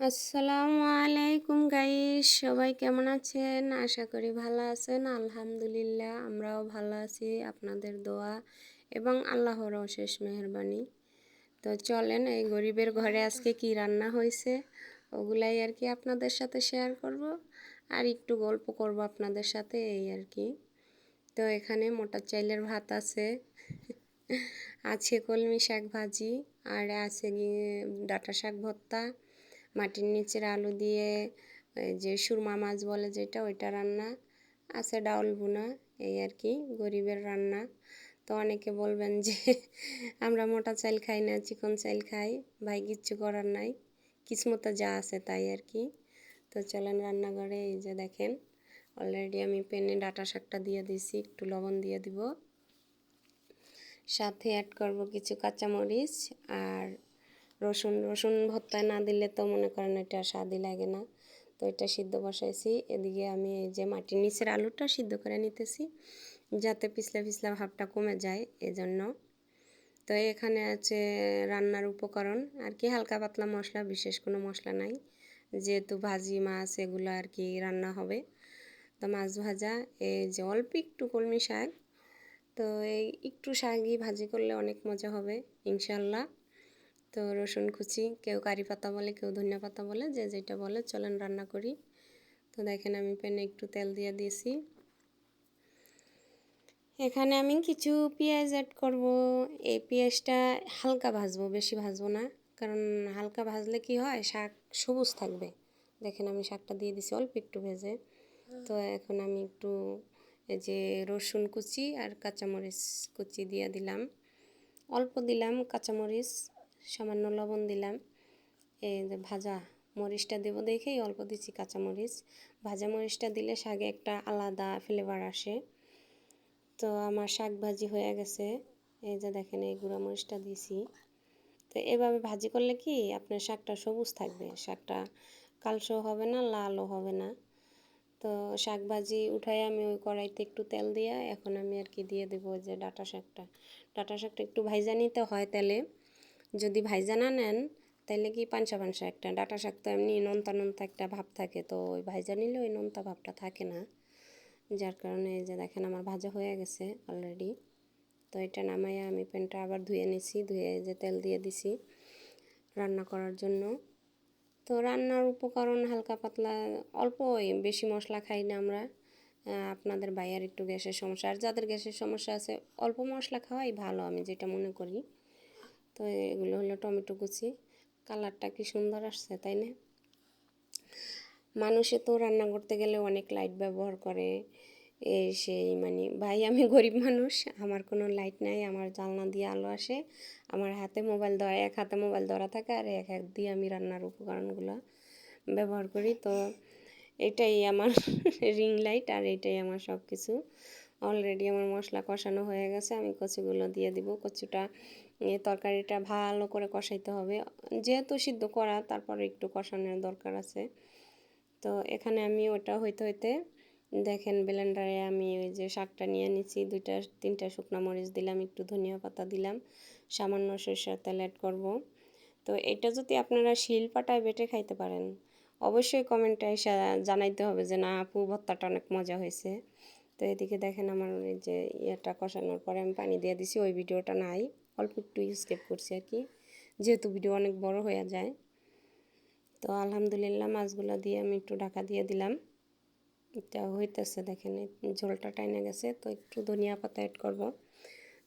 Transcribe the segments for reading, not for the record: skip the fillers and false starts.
আসসালামু আলাইকুম গাইস, সবাই কেমন আছেন? আশা করি ভালো আছেন। আলহামদুলিল্লাহ আমরাও ভালো আছি, আপনাদের দোয়া এবং আল্লাহর অশেষ মেহেরবানি। তো চলেন এই গরিবের ঘরে আজকে কি রান্না হয়েছে ওগুলাই আর কি আপনাদের সাথে শেয়ার করব, আর একটু গল্প করব আপনাদের সাথে, এই আর কি। তো এখানে মোটা চাইলের ভাত আছে, আছে কলমি শাক ভাজি, আর আছে গিয়ে ডাঁটা শাক ভর্তা, মাটির নিচের আলু দিয়ে যে সুরমা মাছ বলে যেটা, ওইটা রান্না আছে, ডাউল ভুনা, এই আর কি গরিবের রান্না। তো অনেকে বলবেন যে আমরা মোটা চাল খাই না, চিকন চাল খাই। ভাই কিচ্ছু করার নাই, কিসমতে যা আছে তাই আর কি। তো চলেন রান্নাঘরে। এই যে দেখেন অলরেডি আমি প্যানে ডাঁটা শাকটা দিয়ে দিছি, একটু লবণ দিয়ে দিব, সাথে অ্যাড করব কিছু কাঁচামরিচ আর রসুন। রসুন ভর্তায় না দিলে তো মনে করেন এটা স্বাদই লাগে না। তো এটা সিদ্ধ বসাইছি, এদিকে আমি এই যে মাটির নিচের আলুটা সিদ্ধ করে নিতেছি যাতে পিছলা পিছলা ভাবটা কমে যায়, এজন্য। তো এখানে আছে রান্নার উপকরণ আর কি, হালকা পাতলা মশলা, বিশেষ কোনো মশলা নাই, যেহেতু ভাজি মাছ এগুলো আর কি রান্না হবে। তো মাছ ভাজা, এই যে অল্প একটু কলমি শাক, তো এই একটু শাকই ভাজি করলে অনেক মজা হবে ইনশাল্লাহ। তো রসুন কুচি, কেউ কারি পাতা বলে, কেউ ধনিয়া পাতা বলে, যে যেটা বলে। চলেন রান্না করি। তো দেখেন আমি প্যানে একটু তেল দিয়ে দিয়েছি, এখানে আমি কিছু পেঁয়াজ অ্যাড করব। এই পেঁয়াজটা হালকা ভাজবো, বেশি ভাজবো না, কারণ হালকা ভাজলে কি হয়, শাক সবুজ থাকবে। দেখেন আমি শাকটা দিয়ে দিছি অল্প একটু ভেজে। তো এখন আমি একটু এই যে রসুন কুচি আর কাঁচামরিচ কুচি দিয়ে দিলাম, অল্প দিলাম কাঁচামরিচ, সামান্য লবণ দিলাম। এই যে ভাজা মরিচটা দেবো দেখেই অল্প দিচ্ছি কাঁচামরিচ। ভাজা মরিচটা দিলে শাকে একটা আলাদা ফ্লেভার আসে। তো আমার শাক ভাজি হয়ে গেছে, এই যে দেখেন এই গুঁড়া মরিচটা দিছি। তো এভাবে ভাজি করলে কি আপনার শাকটা সবুজ থাকবে, শাকটা কালচেও হবে না, লালও হবে না। তো শাক ভাজি উঠাই আমি ওই কড়াইতে একটু তেল দিয়ে এখন আমি আর কি দিয়ে দেবো যে ডাঁটা শাকটা। ডাঁটা শাকটা একটু ভাইজা নিতে হয় তেলে, যদি ভাইজা না নেন তাহলে কি পানসা পানসা একটা, ডাঁটা শাক তো এমনি নোনতা নোনতা একটা ভাব থাকে, তো ওই ভাইজা নিলে ওই নোনতা ভাবটা থাকে না, যার কারণে এই যে দেখেন আমার ভাজা হয়ে গেছে অলরেডি। তো এটা নামাইয়া আমি প্যানটা আবার ধুয়ে নিছি, ধুয়ে যে তেল দিয়ে দিছি রান্না করার জন্য। তো রান্নার উপকরণ হালকা পাতলা অল্পই, বেশি মশলা খাই না আমরা। আপনাদের ভাইয়ার একটু গ্যাসের সমস্যা, আর যাদের গ্যাসের সমস্যা আছে অল্প মশলা খাওয়াই ভালো, আমি যেটা মনে করি। তো এগুলো হলো টমেটো কুচি, কালারটা কি সুন্দর আসছে তাই না? মানুষে তো রান্না করতে গেলে অনেক লাইট ব্যবহার করে, এই সেই, মানে ভাই আমি গরিব মানুষ, আমার কোনো লাইট নাই, আমার জানলা দিয়ে আলো আসে, আমার হাতে মোবাইল ধরা, এক হাতে মোবাইল ধরা থাকে আর এক হাত দিয়ে আমি রান্নার উপকরণগুলো ব্যবহার করি। তো এটাই আমার রিং লাইট, আর এটাই আমার সব কিছু। অলরেডি আমার মশলা কষানো হয়ে গেছে, আমি কচুগুলো দিয়ে দিব। কচুটা তরকারিটা ভালো করে কষাইতে হবে, যেহেতু সিদ্ধ করা তারপরে একটু কষানোর দরকার আছে। তো এখানে আমি ওটা হইতে হইতে দেখেন ব্লেন্ডারে আমি ওই যে শাকটা নিয়ে নিচ্ছি, 2-3টা শুকনো মরিচ দিলাম, একটু ধনিয়া পাতা দিলাম, সামান্য সরিষার তেল অ্যাড করব। তো এটা যদি আপনারা শিলপাটায় বেটে খাইতে পারেন, অবশ্যই কমেন্টে এসে জানাইতে হবে যে না আপু ভর্তাটা অনেক মজা হয়েছে। তো এদিকে দেখেন আমার ওই যে ইয়েটা কষানোর পরে আমি পানি দিয়ে দিছি, ওই ভিডিওটা নাই, অল্প একটু স্কিপ করছি আর কি, যেহেতু ভিডিও অনেক বড় হয়ে যায়। তো আলহামদুলিল্লাহ মাছগুলো দিয়ে আমি একটু ঢাকা দিয়ে দিলাম, এটা হইতেছে দেখেন ঝোলটা টাইনে গেছে। তো একটু ধনিয়া পাতা অ্যাড করব।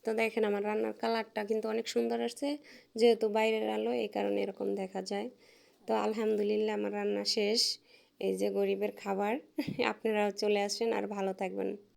তো দেখেন আমার রান্নার কালারটা কিন্তু অনেক সুন্দর আসছে, যেহেতু বাইরের আলো এই কারণে এরকম দেখা যায়। তো আলহামদুলিল্লাহ আমার রান্না শেষ, এই যে গরিবের খাবার। আপনারাও চলে আসেন আর ভালো থাকবেন।